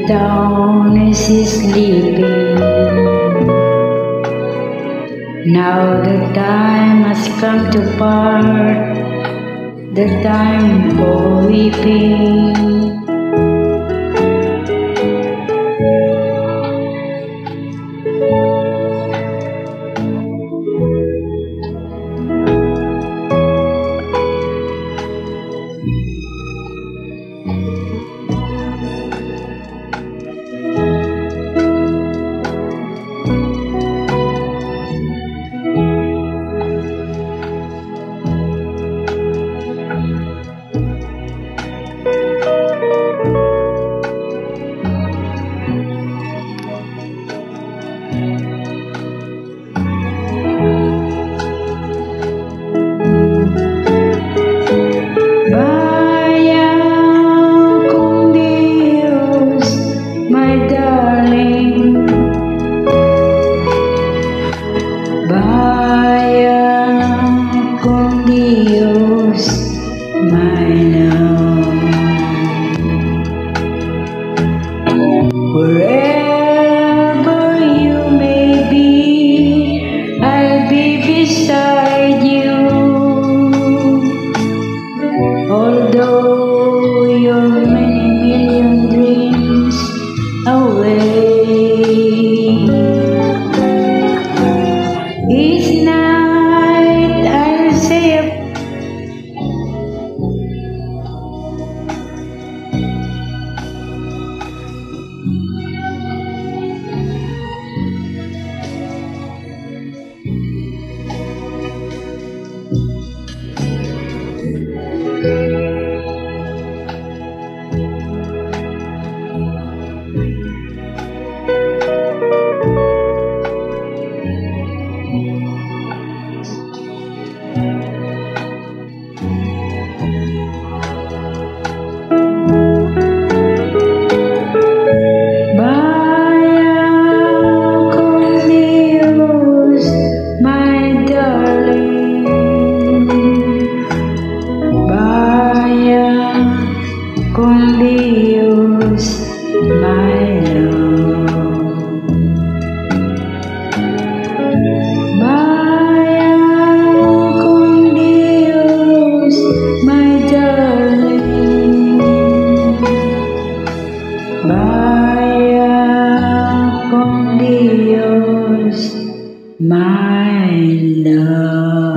town is sleeping. Now the time has come to part, the time for weeping. Wherever you may be, I'll be beside you. Although you're many million dreams away, each night I'll say a con Dios, my love. Vaya con Dios, my darling. Vaya con Dios, my love.